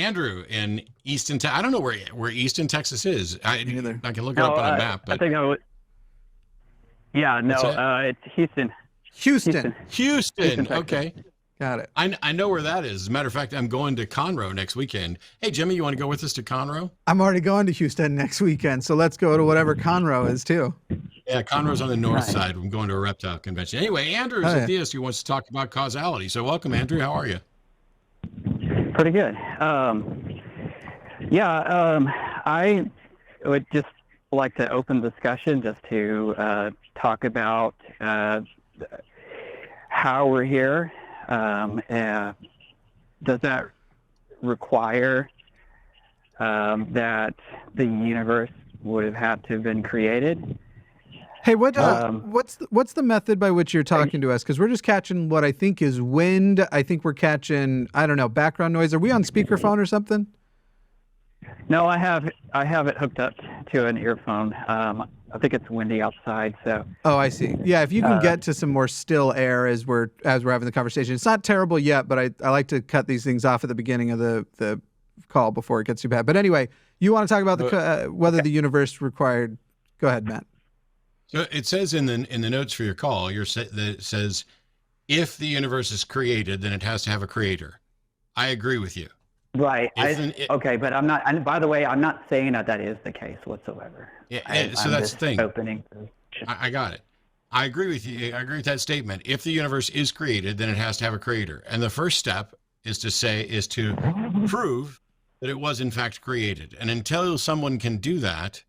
Andrew in Easton, I don't know where Easton, Texas is. I can look it up on a map. But I think it's Houston. Houston. Houston. Texas. Okay. Got it. I know where that is. As a matter of fact, I'm going to Conroe next weekend. Hey, Jimmy, you want to go with us to Conroe? I'm already going to Houston next weekend, so let's go to whatever Conroe is too. Yeah, Conroe's on the north side. I'm going to a reptile convention. Anyway, Andrew is a theist who wants to talk about causality. So welcome, Andrew. How are you? Pretty good. I would just like to open discussion just to talk about how we're here. Does that require that the universe would have had to have been created? Hey, what's the method by which you're talking to us? Because we're just catching what I think is wind. I think we're catching, I don't know, background noise. Are we on speakerphone or something? No, I have it hooked up to an earphone. I think it's windy outside, so. Oh, I see. Yeah, if you can get to some more still air as we're having the conversation. It's not terrible yet, but I like to cut these things off at the beginning of the call before it gets too bad. But anyway, you want to talk about whether the universe required. Go ahead, Matt. So it says in the notes for your call, it says, if the universe is created, then it has to have a creator. I agree with you. Right. But I'm not. And by the way, I'm not saying that is the case whatsoever. Yeah. So that's the thing. Opening. I got it. I agree with you. I agree with that statement. If the universe is created, then it has to have a creator. And the first step is to prove that it was in fact created. And until someone can do that,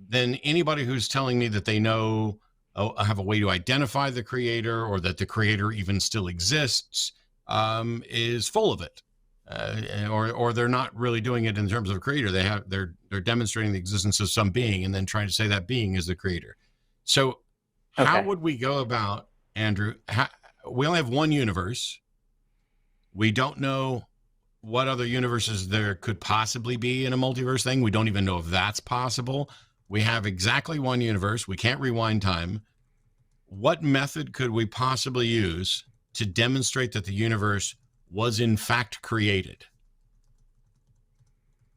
then anybody who's telling me that they know, have a way to identify the creator or that the creator even still exists, is full of it. Or they're not really doing it in terms of a creator. They're demonstrating the existence of some being and then trying to say that being is the creator. So how would we go about, Andrew? We only have one universe. We don't know what other universes there could possibly be in a multiverse thing. We don't even know if that's possible. We have exactly one universe. We can't rewind time. What method could we possibly use to demonstrate that the universe was in fact created?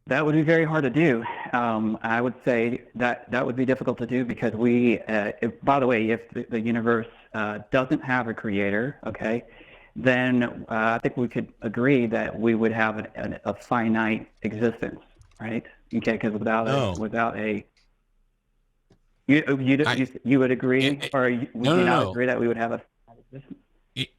That would be very hard to do. I would say that would be difficult to do because by the way, if the universe doesn't have a creator, then I think we could agree that we would have a finite existence, right? Okay, because without a you would agree, or would you not agree that we would have a finite existence?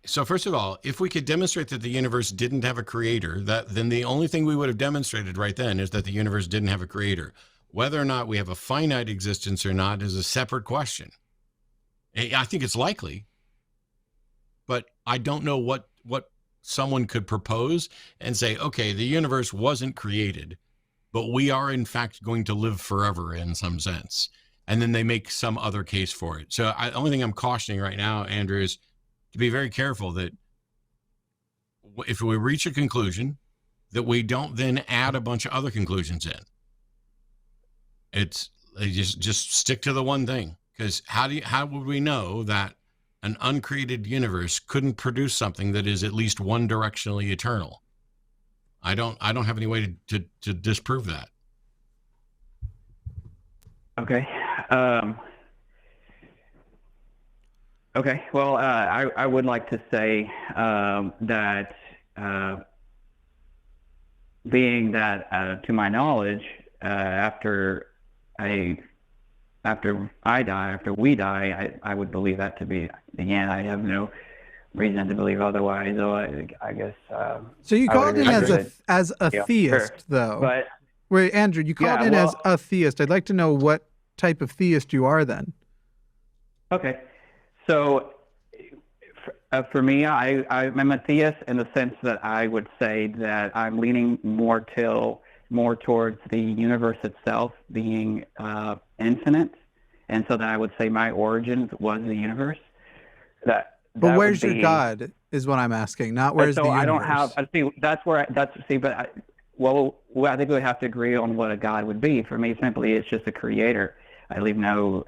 So first of all, if we could demonstrate that the universe didn't have a creator, then the only thing we would have demonstrated right then is that the universe didn't have a creator. Whether or not we have a finite existence or not is a separate question. I think it's likely, but I don't know what someone could propose and say, okay, the universe wasn't created, but we are in fact going to live forever in some sense. And then they make some other case for it. So the only thing I'm cautioning right now, Andrew, is to be very careful that if we reach a conclusion, that we don't then add a bunch of other conclusions in. It's just stick to the one thing, because how would we know that an uncreated universe couldn't produce something that is at least one directionally eternal? I don't have any way to disprove that. Okay. Okay. Well, I would like to say that being that, to my knowledge, after we die, I would believe that to be the end. I have no reason to believe otherwise. So I guess. So you called in as a theist, though. But wait, Andrew, you called in as a theist. I'd like to know what type of theist you are then. Okay. So for me, I'm a theist in the sense that I would say that I'm leaning more towards the universe itself being infinite, and so that I would say my origins was the universe. But where's your God is what I'm asking, not where's the universe. I don't have. See, that's where. I think we would have to agree on what a God would be. For me, simply, it's just a creator. I leave no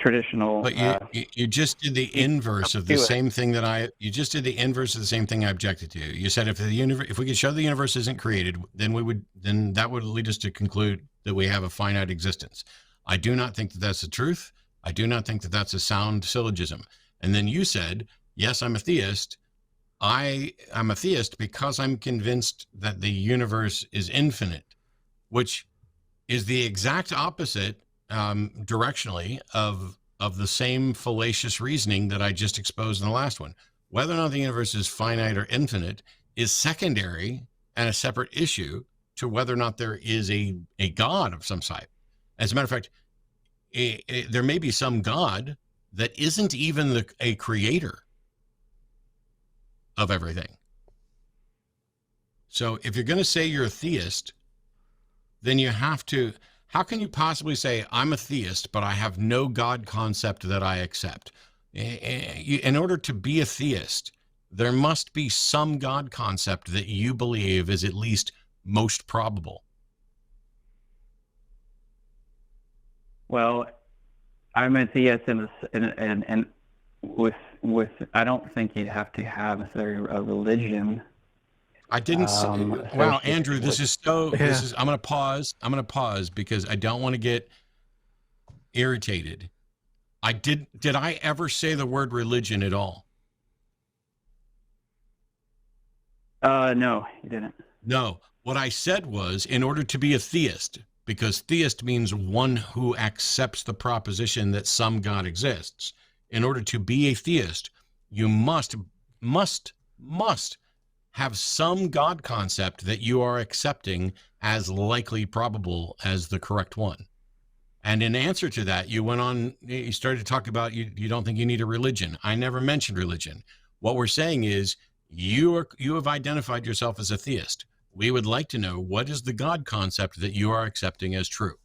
traditional. But you just did the inverse of the same thing that you just did the inverse of the same thing I objected to. You said if we could show the universe isn't created, then that would lead us to conclude that we have a finite existence. I do not think that that's the truth. I do not think that that's a sound syllogism. And then you said, yes, I'm a theist. I'm a theist because I'm convinced that the universe is infinite, which is the exact opposite directionally of the same fallacious reasoning that I just exposed in the last one. Whether or not the universe is finite or infinite is secondary and a separate issue to whether or not there is a God of some type. As a matter of fact, there may be some God that isn't even a creator of everything. So if you're going to say you're a theist, then you have to, how can you possibly say I'm a theist, but I have no God concept that I accept? In order to be a theist, there must be some God concept that you believe is at least most probable. Well, I'm a theist and with I don't think you'd have to have a religion. I didn't say, wow, Andrew, I'm going to pause because I don't want to get irritated. Did I ever say the word religion at all? No, you didn't. No, what I said was in order to be a theist, because theist means one who accepts the proposition that some God exists. In order to be a theist, you must have some God concept that you are accepting as likely probable as the correct one. And in answer to that, you started to talk about you don't think you need a religion. I never mentioned religion. What we're saying is you have identified yourself as a theist. We would like to know, what is the God concept that you are accepting as true?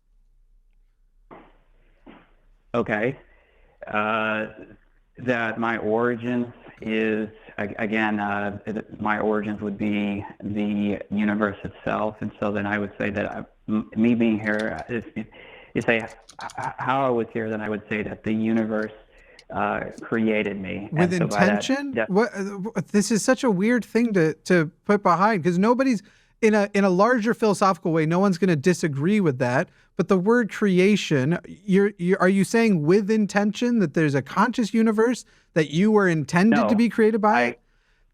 Okay. That my origins is, again, my origins would be the universe itself. And so then I would say that me being here, you say how I was here, then I would say that the universe created me. With intention? This is such a weird thing to put behind, because nobody's, in a larger philosophical way, no one's going to disagree with that. But the word creation, are you saying with intention that there's a conscious universe that you were intended to be created by?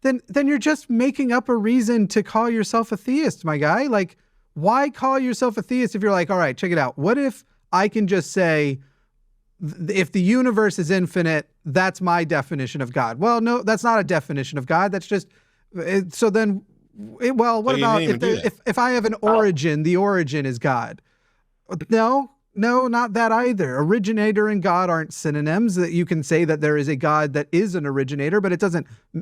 Then you're just making up a reason to call yourself a theist, my guy. Like, why call yourself a theist if you're like, all right, check it out. What if I can just say, if the universe is infinite, that's my definition of God? Well, no, that's not a definition of God. That's just, so then, what about if I have an origin, the origin is God? No, not that either. Originator and God aren't synonyms. That you can say that there is a God that is an originator, but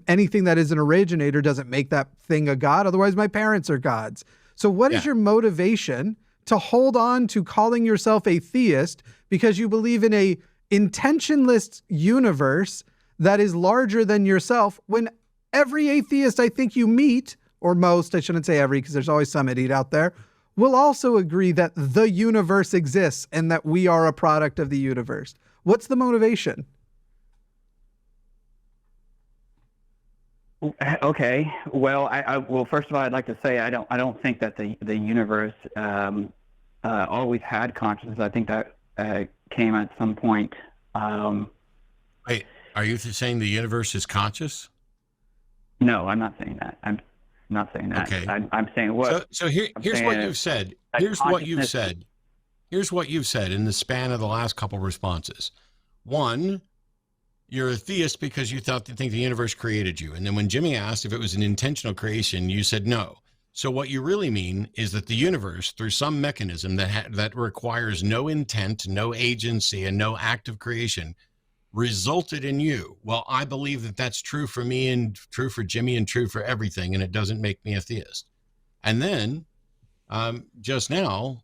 anything that is an originator doesn't make that thing a God. Otherwise, my parents are gods. So what is your motivation to hold on to calling yourself a theist because you believe in a intentionless universe that is larger than yourself, when every atheist I think you meet, or most, I shouldn't say every because there's always some idiot out there, will also agree that the universe exists and that we are a product of the universe? What's the motivation? Okay. Well, well, first of all, I'd like to say I don't think that the universe always had consciousness. I think that came at some point. Wait, are you saying the universe is conscious? No, I'm not saying that. I'm not saying that. Okay. I'm saying what. So here's what you've said. Here's what you've said. Here's what you've said in the span of the last couple responses. One, you're a theist because you think the universe created you. And then when Jimmy asked if it was an intentional creation, you said no. So what you really mean is that the universe, through some mechanism that requires no intent, no agency, and no act of creation, resulted in you. Well, I believe that that's true for me and true for Jimmy and true for everything, and it doesn't make me a theist. And then just now,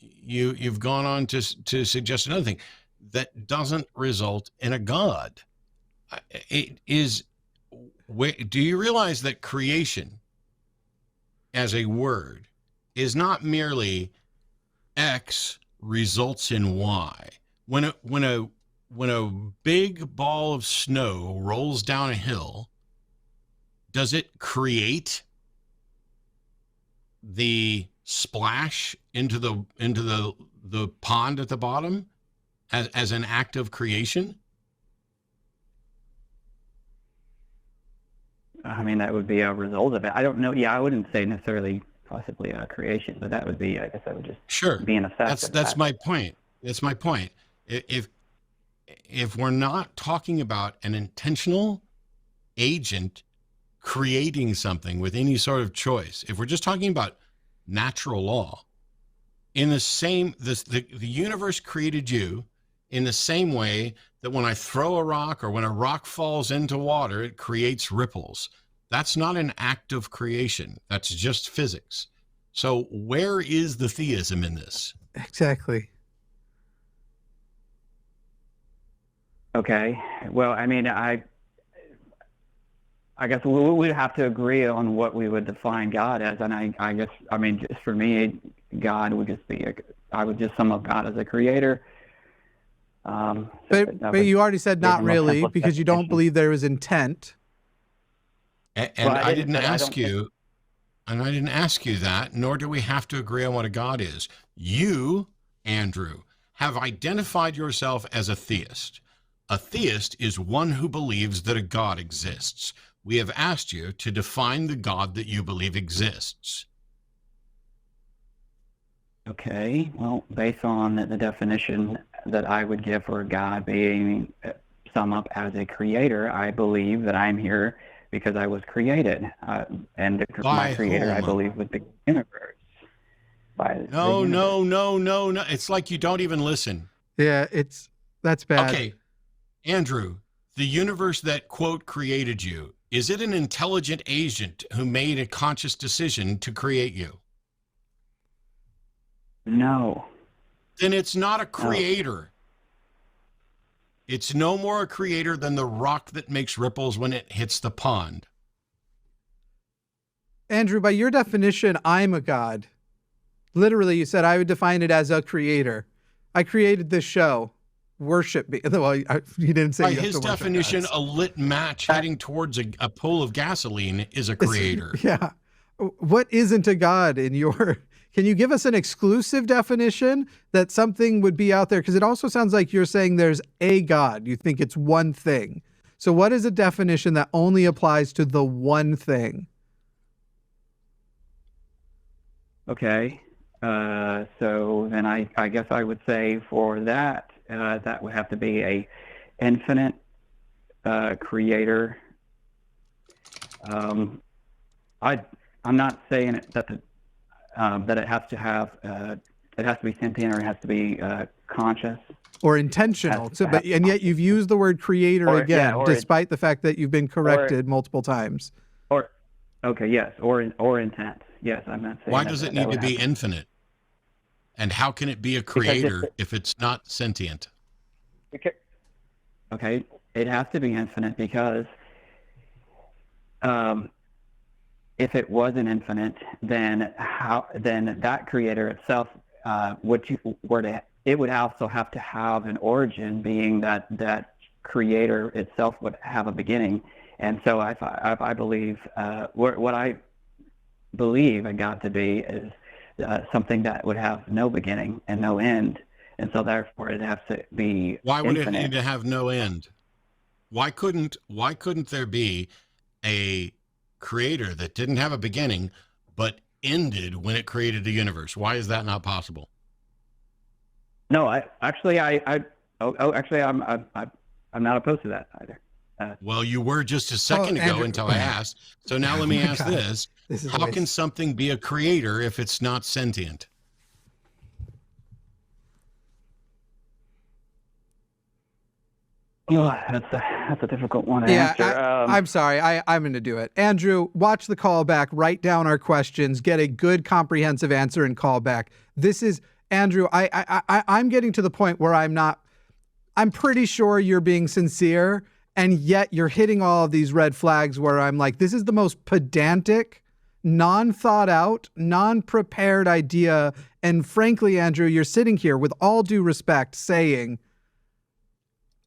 you've gone on to suggest another thing that doesn't result in a God. It is. Do you realize that creation as a word is not merely X results in Y? When when a big ball of snow rolls down a hill, does it create the splash into the pond at the bottom as an act of creation? I mean, that would be a result of it. I don't know. Yeah, I wouldn't say necessarily possibly a creation, but that would be, I guess that would just be an effect. That's my point. That's my point. If we're not talking about an intentional agent creating something with any sort of choice, if we're just talking about natural law, in the same, the universe created you in the same way that when I throw a rock or when a rock falls into water, it creates ripples. That's not an act of creation. That's just physics. So where is the theism in this? Exactly. Okay. Well, I mean, I guess we would have to agree on what we would define God as, and I guess, I mean, just for me, God would just be I would just sum up God as a creator. But you already said not really, because you don't believe there was intent. And well, I didn't ask you that, nor do we have to agree on what a God is. You, Andrew, have identified yourself as a theist. A theist is one who believes that a God exists. We have asked you to define the God that you believe exists. Okay, well, based on the definition that I would give for God being sum up as a creator, I believe that I'm here because I was created. And my creator, I believe, was the universe. No. It's like you don't even listen. Yeah, that's bad. Okay, Andrew, the universe that, quote, created you, is it an intelligent agent who made a conscious decision to create you? No. Then it's not a creator. It's no more a creator than the rock that makes ripples when it hits the pond. Andrew, by your definition, I'm a God. Literally, you said I would define it as a creator. I created this show. Worship me. Well, you didn't say. By his definition, a lit match heading towards a pool of gasoline is a creator. Yeah. What isn't a God in your... Can you give us an exclusive definition that something would be out there? Because it also sounds like you're saying there's a God. You think it's one thing. So what is a definition that only applies to the one thing? Okay. So then I guess I would say for that, that would have to be a infinite creator. I'm not saying that that it has to have it has to be sentient or it has to be conscious or intentional. And yet you've used the word creator again, despite the fact that you've been corrected multiple times. Or intent. Yes, I'm not saying. Why does it need to be infinite? And how can it be a creator if it's not sentient? Okay, it has to be infinite because if it wasn't infinite, then that creator itself it would also have to have an origin, being that creator itself would have a beginning. And so I believe what I believe a God to be is something that would have no beginning and no end, and so therefore it has to be. Why would infinite. It need to have no end? Why couldn't there be a creator that didn't have a beginning but ended when it created the universe? Why is that not possible? No, I'm not opposed to that either. Well, you were just a second ago until I asked. So now let me ask this. How can something be a creator if it's not sentient? Oh, that's a difficult one to answer. I'm sorry. I'm going to do it. Andrew, watch the callback, write down our questions, get a good comprehensive answer and call back. This is, Andrew, I'm getting to the point where I'm pretty sure you're being sincere, and yet you're hitting all of these red flags where I'm like, this is the most pedantic, non-thought out, non-prepared idea. And frankly, Andrew, you're sitting here with all due respect saying,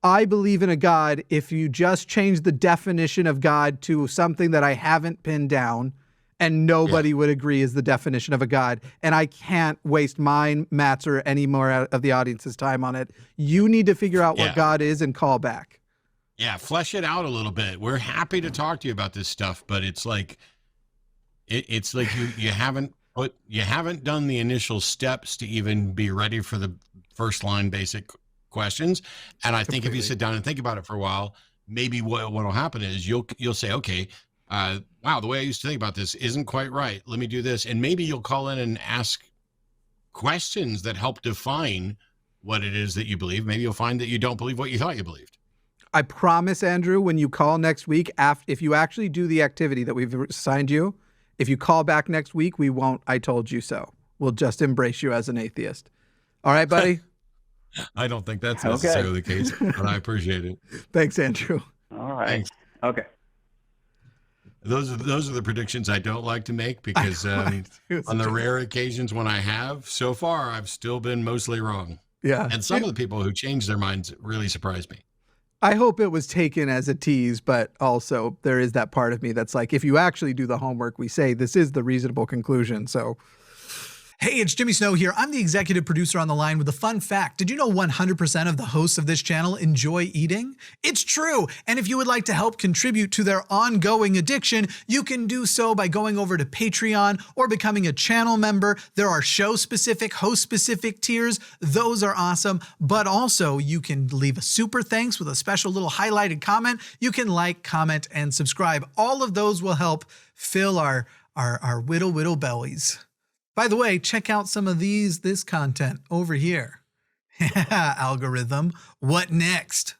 I believe in a God. If you just change the definition of God to something that I haven't pinned down, and nobody would agree is the definition of a God, and I can't waste mine, Matt's, or any more of the audience's time on it. You need to figure out what God is and call back. Yeah, flesh it out a little bit. We're happy to talk to you about this stuff, but it's like it's like you haven't done the initial steps to even be ready for the first line basic questions. And I think if you sit down and think about it for a while, maybe what'll happen is you'll say, okay, wow, the way I used to think about this isn't quite right. Let me do this. And maybe you'll call in and ask questions that help define what it is that you believe. Maybe you'll find that you don't believe what you thought you believed. I promise, Andrew, when you call next week, if you actually do the activity that we've assigned you, if you call back next week, we won't I told you so. We'll just embrace you as an atheist. All right, buddy? I don't think that's necessarily the case, but I appreciate it. Thanks, Andrew. All right. Thanks. Okay. Those are the predictions I don't like to make because on the rare occasions when I have, so far, I've still been mostly wrong. Yeah. And some of the people who change their minds really surprise me. I hope it was taken as a tease, but also there is that part of me that's like, if you actually do the homework, we say this is the reasonable conclusion. So, hey, it's Jimmy Snow here. I'm the executive producer on the line with a fun fact. Did you know 100% of the hosts of this channel enjoy eating? It's true. And if you would like to help contribute to their ongoing addiction, you can do so by going over to Patreon or becoming a channel member. There are show-specific, host-specific tiers. Those are awesome. But also, you can leave a super thanks with a special little highlighted comment. You can like, comment, and subscribe. All of those will help fill our whittle bellies. By the way, check out some of this content over here. Algorithm, what next?